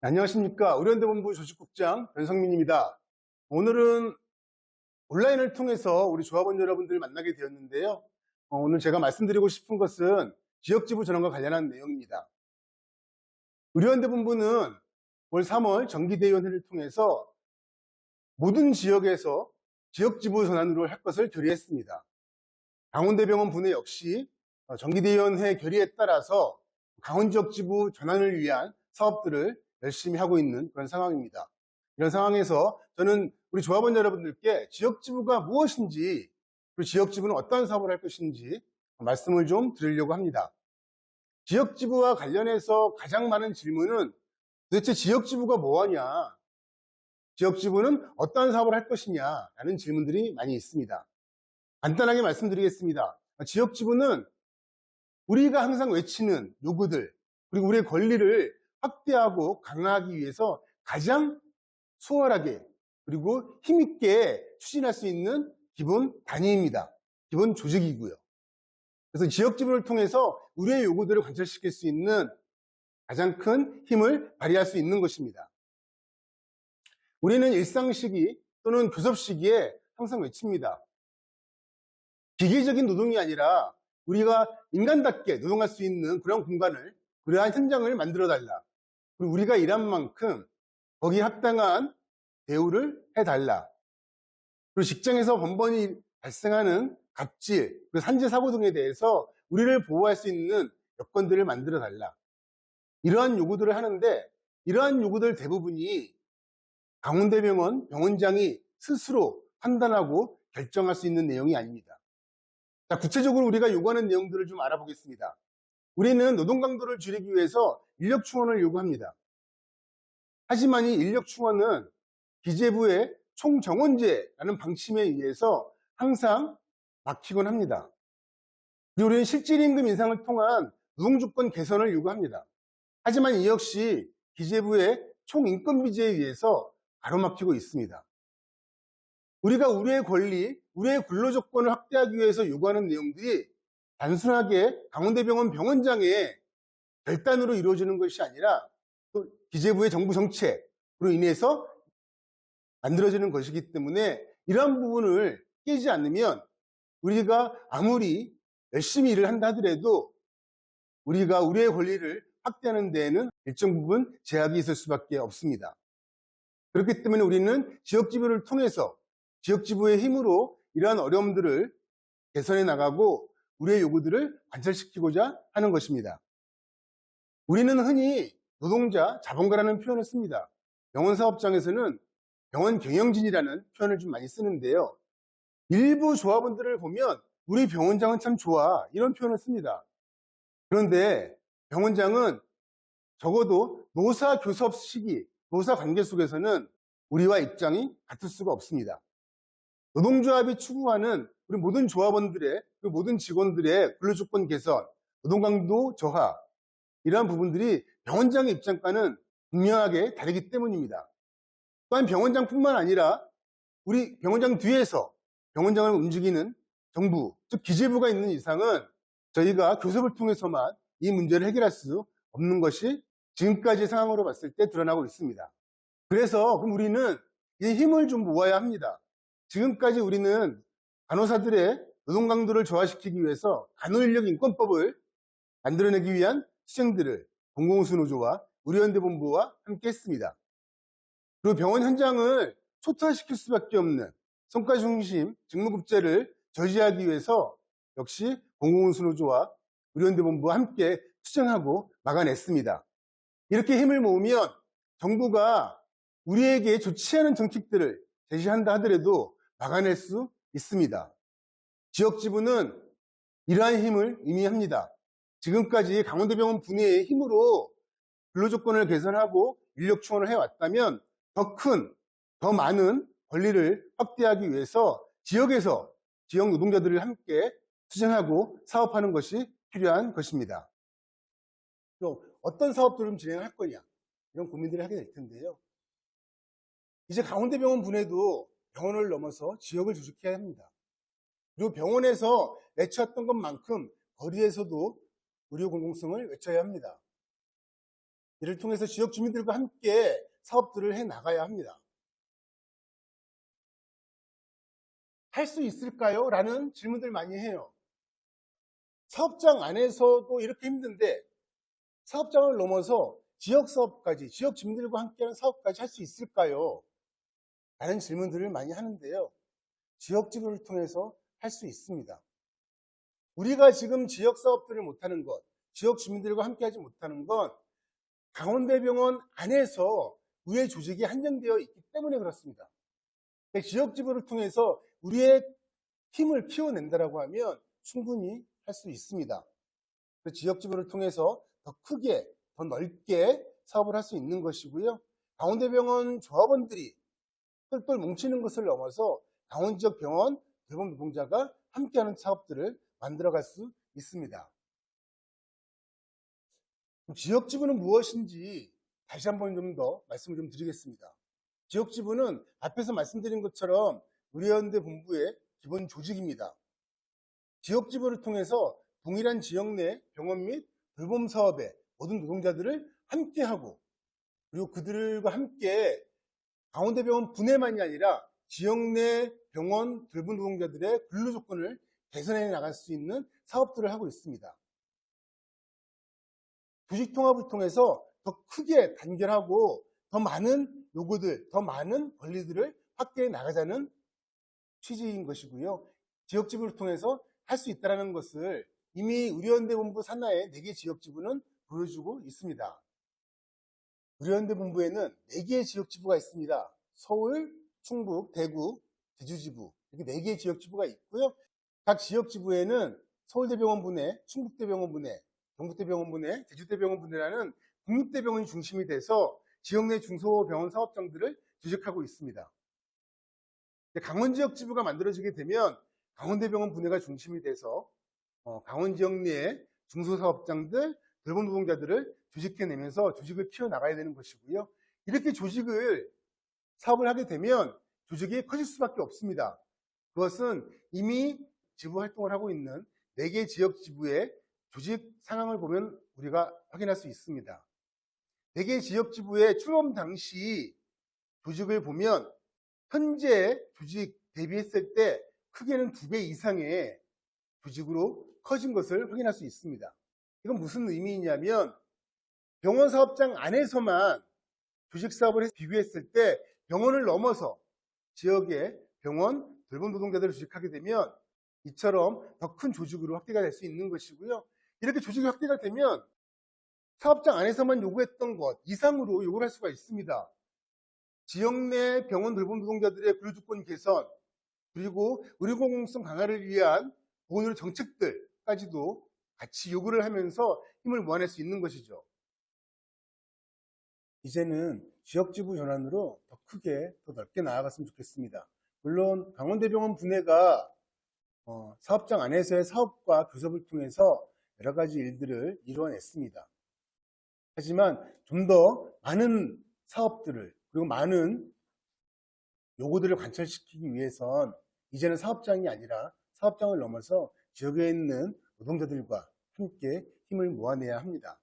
안녕하십니까. 의료연대본부 조직국장 변성민입니다. 오늘은 온라인을 통해서 우리 조합원 여러분들을 만나게 되었는데요. 오늘 제가 말씀드리고 싶은 것은 지역지부 전환과 관련한 내용입니다. 의료연대본부는 올 3월 정기대의원회를 통해서 모든 지역에서 지역지부 전환으로 할 것을 결의했습니다. 강원대병원 분해 역시 정기대의원회 결의에 따라서 강원지역지부 전환을 위한 사업들을 열심히 하고 있는 그런 상황입니다. 이런 상황에서 저는 우리 조합원 여러분들께 지역지부가 무엇인지, 그리고 지역지부는 어떤 사업을 할 것인지 말씀을 좀 드리려고 합니다. 지역지부와 관련해서 가장 많은 질문은 도대체 지역지부가 뭐하냐, 지역지부는 어떤 사업을 할 것이냐 라는 질문들이 많이 있습니다. 간단하게 말씀드리겠습니다. 지역지부는 우리가 항상 외치는 요구들, 그리고 우리의 권리를 확대하고 강화하기 위해서 가장 수월하게 그리고 힘있게 추진할 수 있는 기본 단위입니다. 기본 조직이고요. 그래서 지역지부를 통해서 우리의 요구들을 관철시킬 수 있는 가장 큰 힘을 발휘할 수 있는 것입니다. 우리는 일상 시기 또는 교섭 시기에 항상 외칩니다. 기계적인 노동이 아니라 우리가 인간답게 노동할 수 있는 그런 공간을, 그러한 현장을 만들어달라. 그리고 우리가 일한 만큼 거기에 합당한 대우를 해달라. 그리고 직장에서 번번이 발생하는 갑질, 그리고 산재 사고 등에 대해서 우리를 보호할 수 있는 여건들을 만들어달라. 이러한 요구들을 하는데, 이러한 요구들 대부분이 강원대병원 병원장이 스스로 판단하고 결정할 수 있는 내용이 아닙니다. 자, 구체적으로 우리가 요구하는 내용들을 좀 알아보겠습니다. 우리는 노동 강도를 줄이기 위해서 인력 충원을 요구합니다. 하지만 이 인력 충원은 기재부의 총정원제라는 방침에 의해서 항상 막히곤 합니다. 그리고 우리는 실질임금 인상을 통한 노동조건 개선을 요구합니다. 하지만 이 역시 기재부의 총인건비제에 의해서 가로막히고 있습니다. 우리가 우리의 권리, 우리의 근로조건을 확대하기 위해서 요구하는 내용들이 단순하게 강원대병원 병원장의 결단으로 이루어지는 것이 아니라 또 기재부의 정부 정책으로 인해서 만들어지는 것이기 때문에 이러한 부분을 깨지 않으면 우리가 아무리 열심히 일을 한다 하더라도 우리가 우리의 권리를 확대하는 데에는 일정 부분 제약이 있을 수밖에 없습니다. 그렇기 때문에 우리는 지역지부를 통해서 지역지부의 힘으로 이러한 어려움들을 개선해 나가고 우리의 요구들을 관철시키고자 하는 것입니다. 우리는 흔히 노동자 자본가라는 표현을 씁니다. 병원 사업장에서는 병원 경영진이라는 표현을 좀 많이 쓰는데요. 일부 조합원들을 보면 우리 병원장은 참 좋아 이런 표현을 씁니다. 그런데 병원장은 적어도 노사 교섭 시기, 노사 관계 속에서는 우리와 입장이 같을 수가 없습니다. 노동조합이 추구하는 우리 모든 조합원들의, 그리고 모든 직원들의 근로조건 개선, 노동강도 저하, 이러한 부분들이 병원장의 입장과는 분명하게 다르기 때문입니다. 또한 병원장뿐만 아니라 우리 병원장 뒤에서 병원장을 움직이는 정부, 즉 기재부가 있는 이상은 저희가 교섭을 통해서만 이 문제를 해결할 수 없는 것이 지금까지의 상황으로 봤을 때 드러나고 있습니다. 그래서 그럼 우리는 이 힘을 좀 모아야 합니다. 지금까지 우리는 간호사들의 노동 강도를 저하시키기 위해서 간호인력인권법을 만들어내기 위한 투쟁들을 공공수노조와 의료연대본부와 함께 했습니다. 그리고 병원 현장을 초토화시킬 수밖에 없는 성과 중심 직무급제를 저지하기 위해서 역시 공공수노조와 의료연대본부와 함께 투쟁하고 막아냈습니다. 이렇게 힘을 모으면 정부가 우리에게 좋지 않은 정책들을 제시한다 하더라도 막아낼 수 있습니다. 지역지부는 이러한 힘을 의미합니다. 지금까지 강원대병원 분해의 힘으로 근로조건을 개선하고 인력 충원을 해왔다면 더 큰, 더 많은 권리를 확대하기 위해서 지역에서 지역 노동자들을 함께 투쟁하고 사업하는 것이 필요한 것입니다. 또 어떤 사업들을 진행할 거냐 이런 고민들을 하게 될 텐데요. 이제 강원대병원 분해도 병원을 넘어서 지역을 조직해야 합니다. 그리고 병원에서 외쳤던 것만큼 거리에서도 의료 공공성을 외쳐야 합니다. 이를 통해서 지역 주민들과 함께 사업들을 해 나가야 합니다. 할 수 있을까요? 라는 질문들 많이 해요. 사업장 안에서도 이렇게 힘든데 사업장을 넘어서 지역 사업까지, 지역 주민들과 함께하는 사업까지 할 수 있을까요? 라는 질문들을 많이 하는데요. 지역 지부를 통해서 할 수 있습니다. 우리가 지금 지역 사업들을 못하는 것, 지역 주민들과 함께하지 못하는 건 강원대병원 안에서 우리의 조직이 한정되어 있기 때문에 그렇습니다. 지역 지부를 통해서 우리의 힘을 키워낸다라고 하면 충분히 할 수 있습니다. 지역 지부를 통해서 더 크게, 더 넓게 사업을 할 수 있는 것이고요. 강원대병원 조합원들이 똘똘 뭉치는 것을 넘어서 강원 지역 병원 대부분 노동자가 함께하는 사업들을 만들어갈 수 있습니다. 지역 지부는 무엇인지 다시 한번 좀 더 말씀을 좀 드리겠습니다. 지역 지부는 앞에서 말씀드린 것처럼 의료연대 본부의 기본 조직입니다. 지역 지부를 통해서 동일한 지역 내 병원 및 돌봄 사업에 모든 노동자들을 함께하고 그리고 그들과 함께 강원대병원 분해만이 아니라 지역 내 병원 돌봄 노동자들의 근로 조건을 개선해 나갈 수 있는 사업들을 하고 있습니다. 조직 통합을 통해서 더 크게 단결하고 더 많은 요구들, 더 많은 권리들을 확대해 나가자는 취지인 것이고요. 지역 지부를 통해서 할 수 있다는 것을 이미 의료연대 본부 산하의 4개 지역 지부는 보여주고 있습니다. 의료연대 본부에는 4개의 지역 지부가 있습니다. 서울, 충북, 대구, 제주지부 이렇게 4개의 지역 지부가 있고요. 각 지역 지부에는 서울대병원 분해, 충북대병원 분해, 경북대병원 분해, 제주대병원 분해라는 국립대병원이 중심이 돼서 지역 내 중소병원 사업장들을 조직하고 있습니다. 강원 지역 지부가 만들어지게 되면 강원대병원 분해가 중심이 돼서 강원 지역 내의 중소사업장들, 돌봄 노동자들을 조직해내면서 조직을 키워나가야 되는 것이고요. 이렇게 사업을 하게 되면 조직이 커질 수밖에 없습니다. 그것은 이미 지부 활동을 하고 있는 4개 지역 지부의 조직 상황을 보면 우리가 확인할 수 있습니다. 4개 지역 지부의 출범 당시 조직을 보면 현재 조직 대비했을 때 크게는 2배 이상의 조직으로 커진 것을 확인할 수 있습니다. 이건 무슨 의미이냐면 병원 사업장 안에서만 조직 사업을 비교했을 때 병원을 넘어서 지역의 병원, 돌봄 노동자들을 조직하게 되면 이처럼 더 큰 조직으로 확대가 될 수 있는 것이고요. 이렇게 조직이 확대가 되면 사업장 안에서만 요구했던 것 이상으로 요구를 할 수가 있습니다. 지역 내 병원 돌봄 노동자들의 근로조건 개선 그리고 의료공공성 강화를 위한 보건의료 정책들까지도 같이 요구를 하면서 힘을 모아낼 수 있는 것이죠. 이제는 지역지부 현안으로 더 크게, 더 넓게 나아갔으면 좋겠습니다. 물론 강원대병원 분해가 사업장 안에서의 사업과 교섭을 통해서 여러 가지 일들을 이루어냈습니다. 하지만 좀 더 많은 사업들을 그리고 많은 요구들을 관철시키기 위해선 이제는 사업장이 아니라 사업장을 넘어서 지역에 있는 노동자들과 함께 힘을 모아내야 합니다.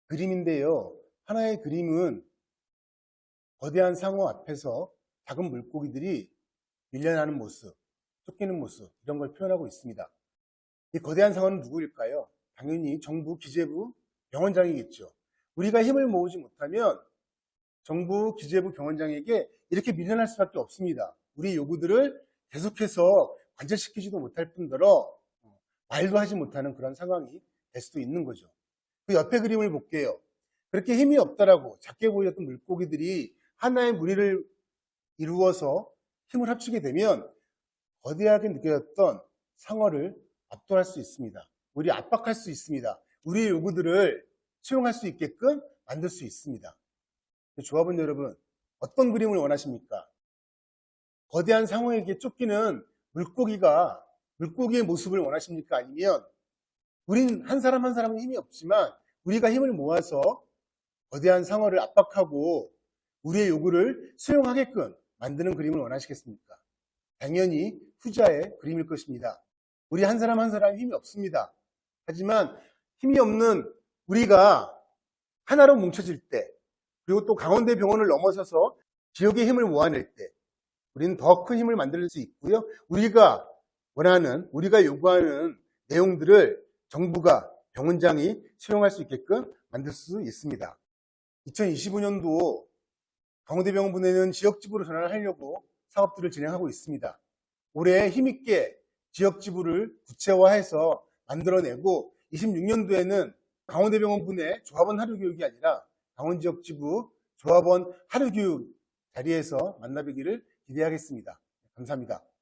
그림인데요. 하나의 그림은 거대한 상어 앞에서 작은 물고기들이 밀려나는 모습, 쫓기는 모습 이런 걸 표현하고 있습니다. 이 거대한 상어는 누구일까요? 당연히 정부, 기재부, 병원장이겠죠. 우리가 힘을 모으지 못하면 정부, 기재부, 병원장에게 이렇게 밀려날 수밖에 없습니다. 우리 요구들을 계속해서 관철시키지도 못할 뿐더러 말도 하지 못하는 그런 상황이 될 수도 있는 거죠. 그 옆에 그림을 볼게요. 그렇게 힘이 없다라고 작게 보였던 물고기들이 하나의 무리를 이루어서 힘을 합치게 되면 거대하게 느껴졌던 상어를 압도할 수 있습니다. 우리 압박할 수 있습니다. 우리의 요구들을 수용할 수 있게끔 만들 수 있습니다. 조합원 여러분, 어떤 그림을 원하십니까? 거대한 상어에게 쫓기는 물고기의 모습을 원하십니까? 아니면 우린 한 사람 한 사람은 힘이 없지만 우리가 힘을 모아서 거대한 상어를 압박하고 우리의 요구를 수용하게끔 만드는 그림을 원하시겠습니까? 당연히 후자의 그림일 것입니다. 우리 한 사람 한 사람 힘이 없습니다. 하지만 힘이 없는 우리가 하나로 뭉쳐질 때, 그리고 또 강원대병원을 넘어서서 지역의 힘을 모아낼 때 우리는 더 큰 힘을 만들 수 있고요. 우리가 원하는, 우리가 요구하는 내용들을 정부가, 병원장이 수용할 수 있게끔 만들 수 있습니다. 2025년도 강원대병원 분해는 지역지부로 전환을 하려고 사업들을 진행하고 있습니다. 올해 힘있게 지역지부를 구체화해서 만들어내고 26년도에는 강원대병원 분해 조합원 하루교육이 아니라 강원지역지부 조합원 하루교육 자리에서 만나뵙기를 기대하겠습니다. 감사합니다.